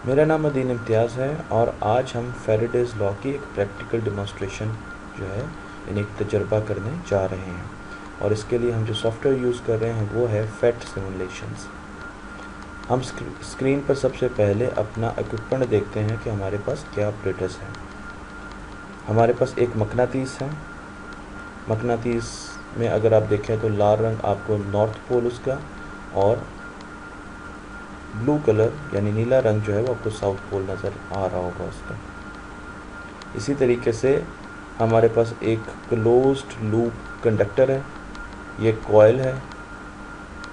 मेरा नाम अदीन इम्तियाज़ है और आज हम फैराडेज़ लॉ की एक प्रैक्टिकल डेमोंस्ट्रेशन जो है यानी एक तजर्बा करने जा रहे हैं। और इसके लिए हम जो सॉफ्टवेयर यूज़ कर रहे हैं वो है फेट सिमुलेशंस। हम स्क्रीन पर सबसे पहले अपना इक्विपमेंट देखते हैं कि हमारे पास क्या ऑपरेटर्स हैं। हमारे पास एक मकनातीस है। मकनातीस में अगर आप देखें तो लाल रंग आपको नॉर्थ पोल उसका, और ब्लू कलर यानी नीला रंग जो है वो आपको साउथ पोल नज़र आ रहा होगा उसका। इसी तरीके से हमारे पास एक क्लोज्ड लूप कंडक्टर है, ये कॉयल है,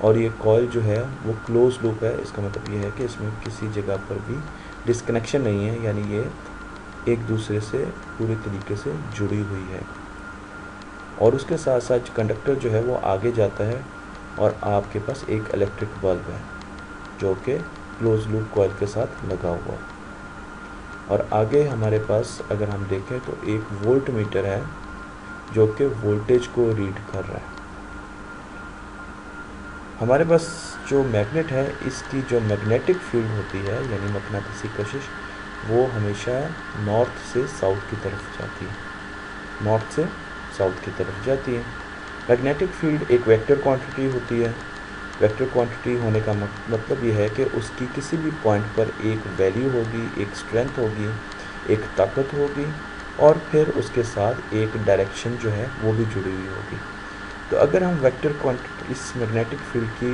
और ये कॉयल जो है वो क्लोज लूप है। इसका मतलब ये है कि इसमें किसी जगह पर भी डिस्कनेक्शन नहीं है, यानी ये एक दूसरे से पूरी तरीके से जुड़ी हुई है। और उसके साथ साथ कंडक्टर जो है वो आगे जाता है और आपके पास एक इलेक्ट्रिक बल्ब है जो कि क्लोज लूप कॉइल के साथ लगा हुआ। और आगे हमारे पास अगर हम देखें तो एक वोल्ट मीटर है जो कि वोल्टेज को रीड कर रहा है। हमारे पास जो मैग्नेट है इसकी जो मैग्नेटिक फील्ड होती है यानी मकनातीसी कशिश, वो हमेशा नॉर्थ से साउथ की तरफ जाती है, नॉर्थ से साउथ की तरफ जाती है। मैग्नेटिक फील्ड एक वेक्टर क्वांटिटी होती है। वेक्टर क्वांटिटी होने का मतलब ये है कि उसकी किसी भी पॉइंट पर एक वैल्यू होगी, एक स्ट्रेंथ होगी, एक ताकत होगी, और फिर उसके साथ एक डायरेक्शन जो है वो भी जुड़ी हुई होगी। तो अगर हम वेक्टर क्वांटिटी इस मैग्नेटिक फील्ड की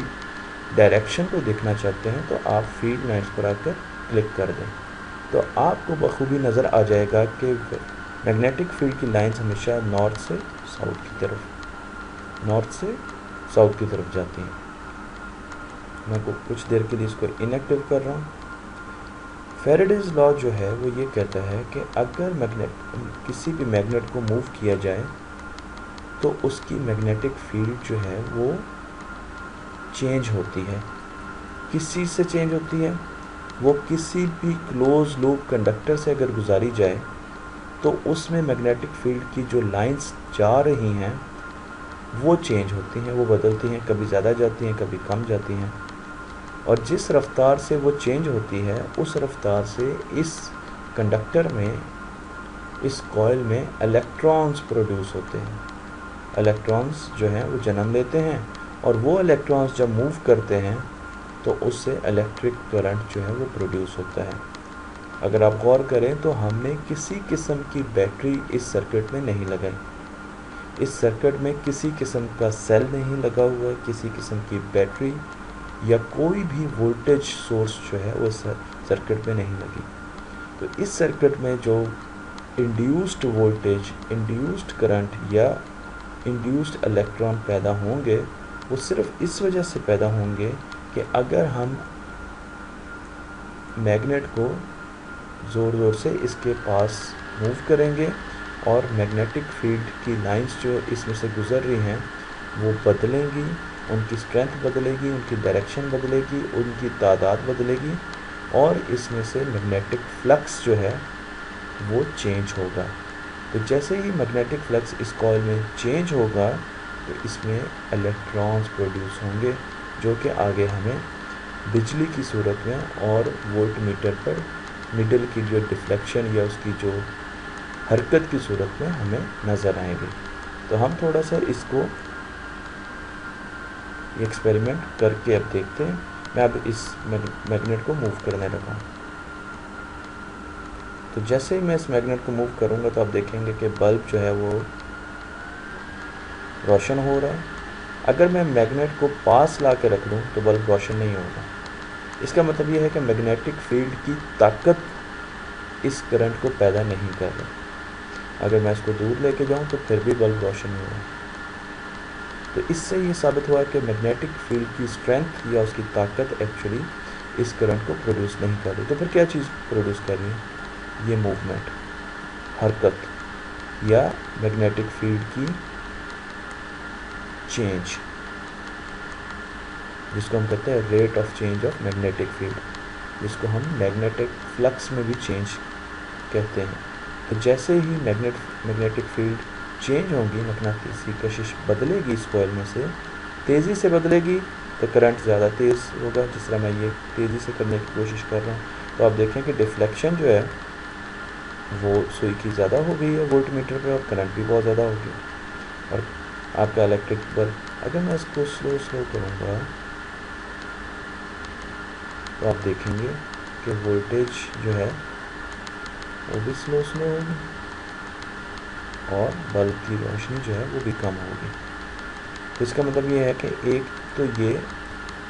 डायरेक्शन को देखना चाहते हैं तो आप फील्ड लाइन्स पर आकर क्लिक कर दें, तो आपको बखूबी नज़र आ जाएगा कि मैग्नेटिक फील्ड की लाइन्स हमेशा नॉर्थ से साउथ की तरफ जाती हैं। मैं कुछ देर के लिए इसको इनएक्टिव कर रहा हूँ। फैराडेज़ लॉ जो है वो ये कहता है कि अगर किसी भी मैग्नेट को मूव किया जाए तो उसकी मैग्नेटिक फील्ड जो है वो चेंज होती है। किस चीज़ से चेंज होती है? वो किसी भी क्लोज लूप कंडक्टर से अगर गुजारी जाए तो उसमें मैग्नेटिक फील्ड की जो लाइंस जा रही हैं वो चेंज होती हैं, वो बदलती हैं, कभी ज़्यादा जाती हैं, कभी कम जाती हैं। और जिस रफ्तार से वो चेंज होती है उस रफ्तार से इस कंडक्टर में, इस कॉइल में इलेक्ट्रॉन्स प्रोड्यूस होते हैं। इलेक्ट्रॉन्स जो हैं वो जन्म लेते हैं, और वो इलेक्ट्रॉन्स जब मूव करते हैं तो उससे इलेक्ट्रिक करंट जो है वो प्रोड्यूस होता है। अगर आप गौर करें तो हमने किसी किस्म की बैटरी इस सर्किट में नहीं लगाई। इस सर्किट में किसी किस्म का सेल नहीं लगा हुआ है, किसी किस्म की बैटरी या कोई भी वोल्टेज सोर्स जो है वो सर्किट में नहीं लगी। तो इस सर्किट में जो इंड्यूस्ड वोल्टेज, इंड्यूस्ड करंट या इंड्यूस्ड इलेक्ट्रॉन पैदा होंगे वो सिर्फ इस वजह से पैदा होंगे कि अगर हम मैग्नेट को ज़ोर ज़ोर से इसके पास मूव करेंगे और मैग्नेटिक फील्ड की लाइंस जो इसमें से गुज़र रही हैं वो बदलेंगी, उनकी स्ट्रेंथ बदलेगी, उनकी डायरेक्शन बदलेगी, उनकी तादाद बदलेगी, और इसमें से मैग्नेटिक फ्लक्स जो है वो चेंज होगा। तो जैसे ही मैग्नेटिक फ्लक्स इस कॉइल में चेंज होगा तो इसमें इलेक्ट्रॉन्स प्रोड्यूस होंगे जो कि आगे हमें बिजली की सूरत में और वोल्ट मीटर पर निडल की जो डिफ्लेक्शन या उसकी जो हरकत की सूरत में हमें नज़र आएंगे। तो हम थोड़ा सा इसको एक्सपेरिमेंट करके अब देखते हैं। मैं अब इस मैग्नेट को मूव करने लगा हूँ। तो जैसे ही मैं इस मैग्नेट को मूव करूँगा तो आप देखेंगे कि बल्ब जो है वो रोशन हो रहा है। अगर मैं मैग्नेट को पास ला के रख लूँ तो बल्ब रोशन नहीं होगा। इसका मतलब ये है कि मैग्नेटिक फील्ड की ताकत इस करंट को पैदा नहीं कर रहा। अगर मैं इसको दूर लेके जाऊँ तो फिर भी बल्ब रोशन नहीं होगा। तो इससे ये साबित हुआ कि मैग्नेटिक फील्ड की स्ट्रेंथ या उसकी ताकत एक्चुअली इस करंट को प्रोड्यूस नहीं कर रही। तो फिर क्या चीज़ प्रोड्यूस कर रही है? ये मूवमेंट, हरकत, या मैग्नेटिक फील्ड की चेंज, जिसको हम कहते हैं rate of change of magnetic field, जिसको हम मैग्नेटिक फ्लक्स में भी चेंज कहते हैं। तो जैसे ही मैग्नेटिक फील्ड चेंज होगी, मकनातीसी कशिश बदलेगी, इस कॉइल में से तेज़ी से बदलेगी, तो करंट ज़्यादा तेज़ होगा। जिस तरह मैं ये तेज़ी से करने की कोशिश कर रहा हूँ, तो आप देखें कि डिफ्लेक्शन जो है वो सुई की ज़्यादा हो गई है वोल्ट मीटर पर, और करंट भी बहुत ज़्यादा हो गया। और आपका इलेक्ट्रिक बल्ब, अगर मैं इसको स्लो स्लो करूँगा तो आप देखेंगे कि वोल्टेज जो है वो भी स्लो स्लो होगी और बल्ब की रोशनी जो है वो भी कम होगी। तो इसका मतलब ये है कि एक तो ये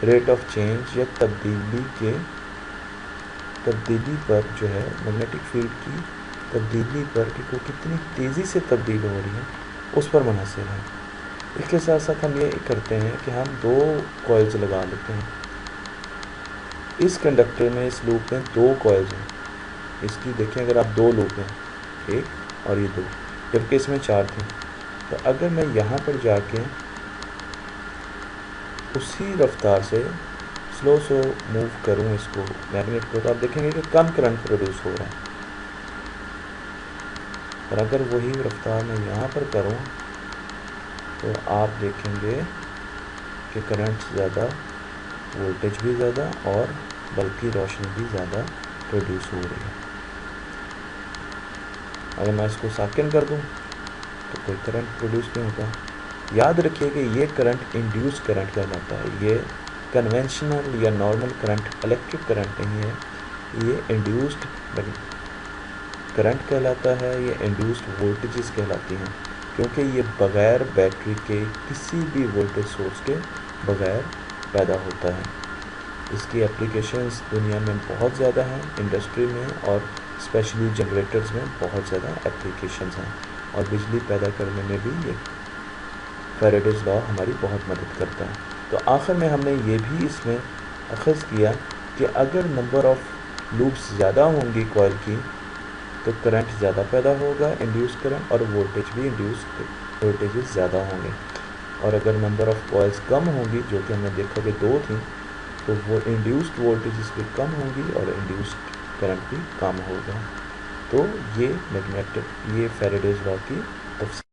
रेट ऑफ चेंज या तब्दीली पर जो है मैग्नेटिक फील्ड की तब्दीली पर कि वो कितनी तेज़ी से तब्दील हो रही है उस पर मुनहसर है। इसके साथ साथ हम ये करते हैं कि हम 2 कॉइल्स लगा लेते हैं। इस कंडक्टर में, इस लूप में 2 कॉइल्स हैं। इसकी देखिए, अगर आप 2 लूप हैं, 1 और ये 2, जबकि इसमें 4 थे। तो अगर मैं यहाँ पर जाके उसी रफ्तार से स्लो मूव करूँ इसको, मैग्नेट को, तो आप देखेंगे कि कम करंट प्रोड्यूस हो रहा है। और अगर वही रफ्तार मैं यहाँ पर करूँ तो आप देखेंगे कि करंट ज़्यादा, वोल्टेज भी ज़्यादा और बल्ब की रोशनी भी ज़्यादा प्रोड्यूस हो रही है। अगर मैं इसको साकिन कर दूँ तो कोई करंट प्रोड्यूस नहीं होता। याद रखिए कि ये करंट इंड्यूस करंट कहलाता है। ये कन्वेंशनल या नॉर्मल करंट, इलेक्ट्रिक करंट नहीं है, ये इंड्यूस्ड करंट कहलाता है, ये इंड्यूस्ड वोल्टेजेस कहलाती हैं, क्योंकि ये बग़ैर बैटरी के, किसी भी वोल्टेज सोर्स के बग़ैर पैदा होता है। इसकी एप्लीकेशंस दुनिया में बहुत ज़्यादा हैं, इंडस्ट्री में और स्पेशली जनरेटर्स में बहुत ज़्यादा एप्लीकेशंस हैं, और बिजली पैदा करने में भी ये फैराडेज लॉ हमारी बहुत मदद करता है। तो आखिर में हमने ये भी इसमें अखज़ किया कि अगर नंबर ऑफ़ लूप्स ज़्यादा होंगी कॉइल की तो करंट ज़्यादा पैदा होगा, इंड्यूस करंट, और वोल्टेज भी इंड्यूस्ड वोल्टेजेस ज़्यादा होंगे। और अगर नंबर ऑफ़ कॉइल्स कम होंगी, जो कि हमने देखा कि 2 थी, तो वो इंड्यूस्ड वोल्टेजेस भी कम होंगी और इंड्यूस्ड करंट भी कम होगा। तो ये मैग्नेटिक, ये फैराडेज लॉ की तफसील